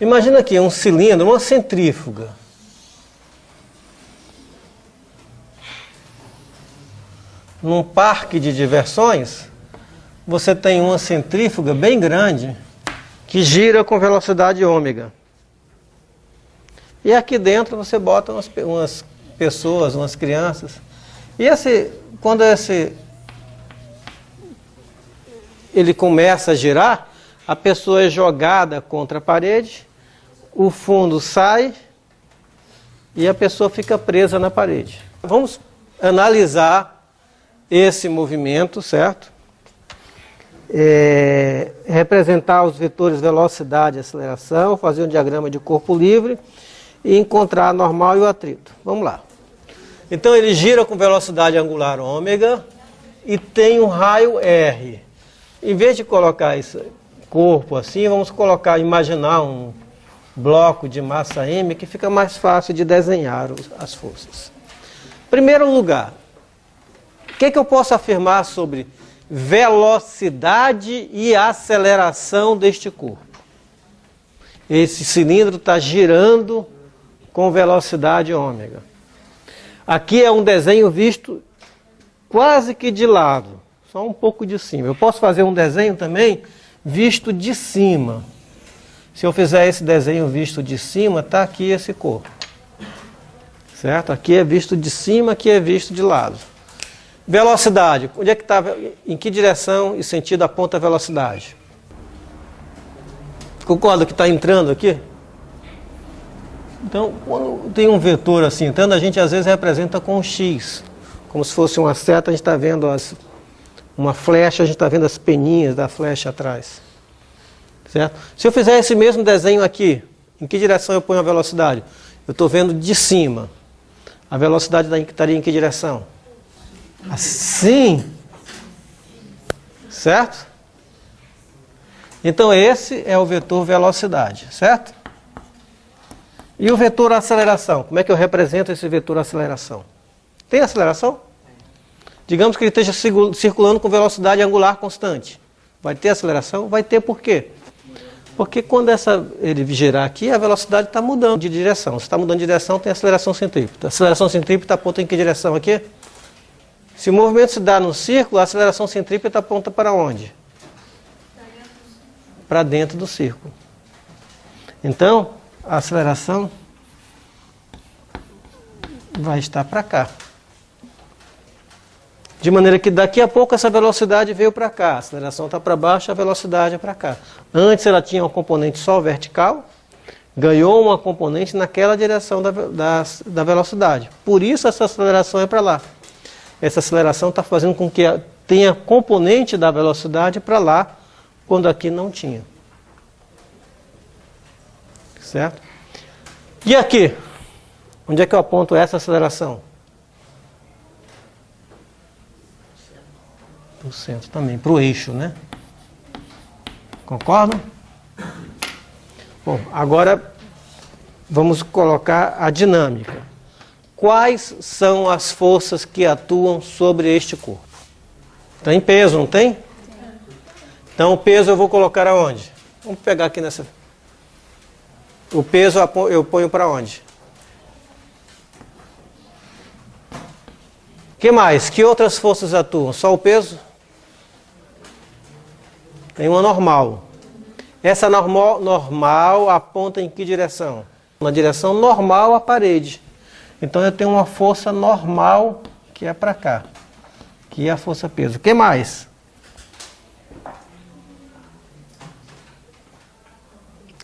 Imagina aqui um cilindro, uma centrífuga. Num parque de diversões, você tem uma centrífuga bem grande que gira com velocidade ômega. E aqui dentro você bota umas pessoas, umas crianças. E quando ele começa a girar, a pessoa é jogada contra a parede, o fundo sai e a pessoa fica presa na parede. Vamos analisar esse movimento, certo? Representar os vetores velocidade e aceleração, fazer um diagrama de corpo livre e encontrar a normal e o atrito. Vamos lá. Então ele gira com velocidade angular ômega e tem um raio R. Em vez de colocar esse corpo assim, vamos imaginar um bloco de massa M que fica mais fácil de desenhar as forças. Primeiro lugar, o que eu posso afirmar sobre velocidade e aceleração deste corpo? Esse cilindro está girando com velocidade ômega. Aqui é um desenho visto quase que de lado, só um pouco de cima. Eu posso fazer um desenho também visto de cima. Se eu fizer esse desenho visto de cima, está aqui esse corpo. Certo? Aqui é visto de cima, aqui é visto de lado. Velocidade. Onde é que está? Em que direção e sentido aponta a velocidade? Concorda que está entrando aqui? Então, quando tem um vetor assim entrando, a gente às vezes representa com um X. Como se fosse uma seta, a gente está vendo uma flecha, a gente está vendo as peninhas da flecha atrás. Certo? Se eu fizer esse mesmo desenho aqui, em que direção eu ponho a velocidade? Eu estou vendo de cima. A velocidade estaria em que direção? Assim. Certo? Então esse é o vetor velocidade, certo? E o vetor aceleração? Como é que eu represento esse vetor aceleração? Tem aceleração? Digamos que ele esteja circulando com velocidade angular constante. Vai ter aceleração? Vai ter, por quê? Porque quando ele girar aqui, a velocidade está mudando de direção. Se está mudando de direção, tem aceleração centrípeta. A aceleração centrípeta aponta em que direção aqui? Se o movimento se dá no círculo, a aceleração centrípeta aponta para onde? Para dentro do círculo. Então, a aceleração vai estar para cá. De maneira que daqui a pouco essa velocidade veio para cá. A aceleração está para baixo, a velocidade é para cá. Antes ela tinha uma componente só vertical, ganhou uma componente naquela direção da velocidade. Por isso essa aceleração é para lá. Essa aceleração está fazendo com que tenha componente da velocidade para lá, quando aqui não tinha. Certo? E aqui? Onde é que eu aponto essa aceleração? Para o centro também, para o eixo, né? Concordam? Bom, agora vamos colocar a dinâmica. Quais são as forças que atuam sobre este corpo? Tem peso, não tem? Então o peso eu vou colocar aonde? Vamos pegar aqui nessa... O peso eu ponho para onde? O que mais? Que outras forças atuam? Só o peso? Tem uma normal. Essa normal aponta em que direção? Na direção normal à parede. Então eu tenho uma força normal que é para cá. Que é a força peso. O que mais?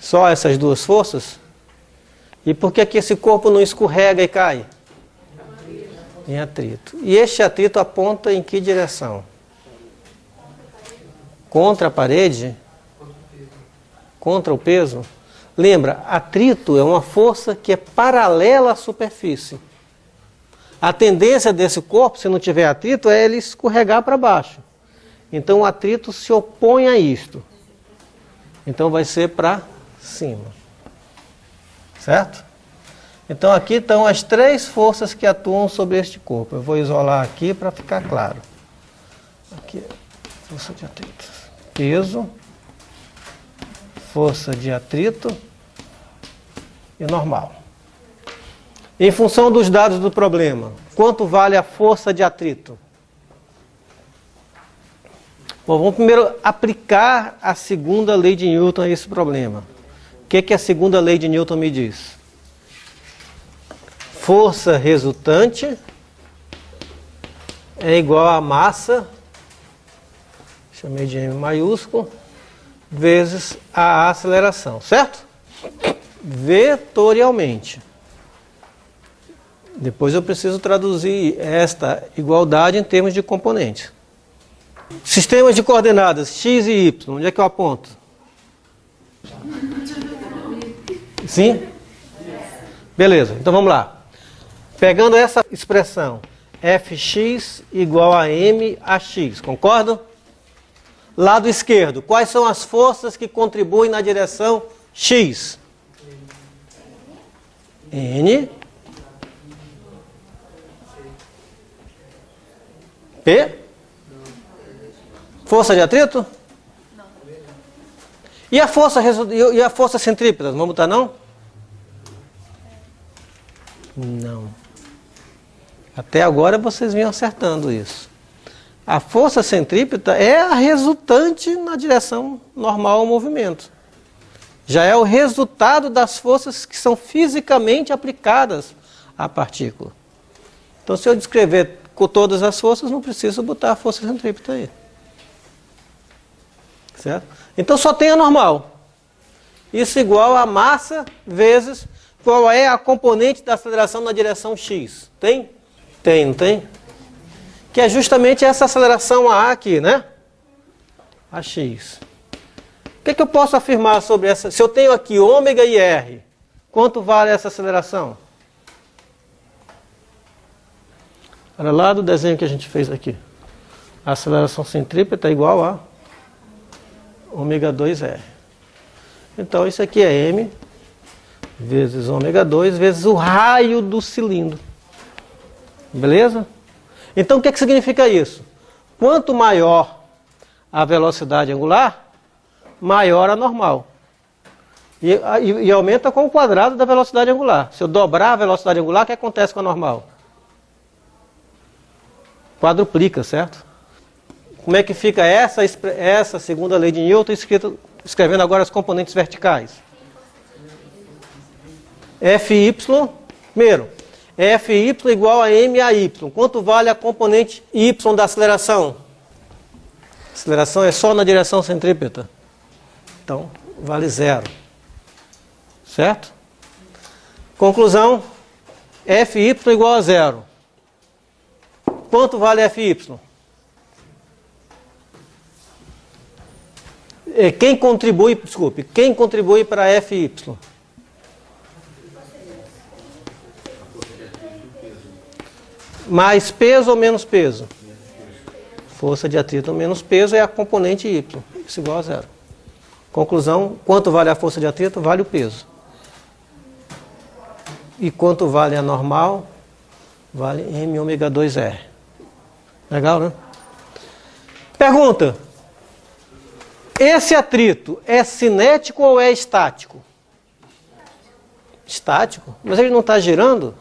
Só essas duas forças? E por que esse corpo não escorrega e cai? Em atrito. E este atrito aponta em que direção? Contra a parede? Contra o peso? Lembra, atrito é uma força que é paralela à superfície. A tendência desse corpo, se não tiver atrito, é ele escorregar para baixo. Então o atrito se opõe a isto. Então vai ser para cima. Certo? Então aqui estão as três forças que atuam sobre este corpo. Eu vou isolar aqui para ficar claro. Aqui, força de atrito. Peso, força de atrito e normal. Em função dos dados do problema, quanto vale a força de atrito? Bom, vamos primeiro aplicar a segunda lei de Newton a esse problema. O que a segunda lei de Newton me diz? Força resultante é igual a massa, chamei de M maiúsculo, vezes a aceleração, certo? Vetorialmente. Depois eu preciso traduzir esta igualdade em termos de componentes. Sistemas de coordenadas x e y, onde é que eu aponto? Sim? Beleza, então vamos lá. Pegando essa expressão, fx igual a m a x, concordam? Lado esquerdo, quais são as forças que contribuem na direção x? N, P, força de atrito? Não. E a força centrípeta, vamos botar não? Não. Até agora vocês vinham acertando isso. A força centrípeta é a resultante na direção normal ao movimento. Já é o resultado das forças que são fisicamente aplicadas à partícula. Então, se eu descrever com todas as forças, não preciso botar a força centrípeta aí. Certo? Então, só tem a normal. Isso igual a massa vezes qual é a componente da aceleração na direção x. Tem? Tem, não tem? Que é justamente essa aceleração A aqui, né? AX. O que eu posso afirmar sobre essa? Se eu tenho aqui ômega e R, quanto vale essa aceleração? Olha lá do desenho que a gente fez aqui. A aceleração centrípeta é igual a ômega 2R. Então isso aqui é M vezes ômega 2 vezes o raio do cilindro. Beleza? Então o que significa isso? Quanto maior a velocidade angular, maior a normal. E aumenta com o quadrado da velocidade angular. Se eu dobrar a velocidade angular, o que acontece com a normal? Quadruplica, certo? Como é que fica essa segunda lei de Newton escrevendo agora as componentes verticais? Fy, primeiro, Fy igual a MAY. Quanto vale a componente y da aceleração? A aceleração é só na direção centrípeta. Então, vale 0. Certo? Conclusão, Fy igual a 0. Quanto vale Fy? Quem contribui para Fy? Mais peso ou menos peso? Força de atrito menos peso é a componente y. Isso igual a 0. Conclusão, quanto vale a força de atrito? Vale o peso. E quanto vale a normal? Vale m ômega 2R. Legal, né? Pergunta. Esse atrito é cinético ou é estático? Estático? Mas ele não está girando?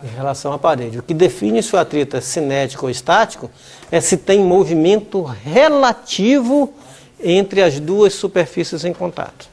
Em relação à parede. O que define se o atrito é cinético ou estático é se tem movimento relativo entre as duas superfícies em contato.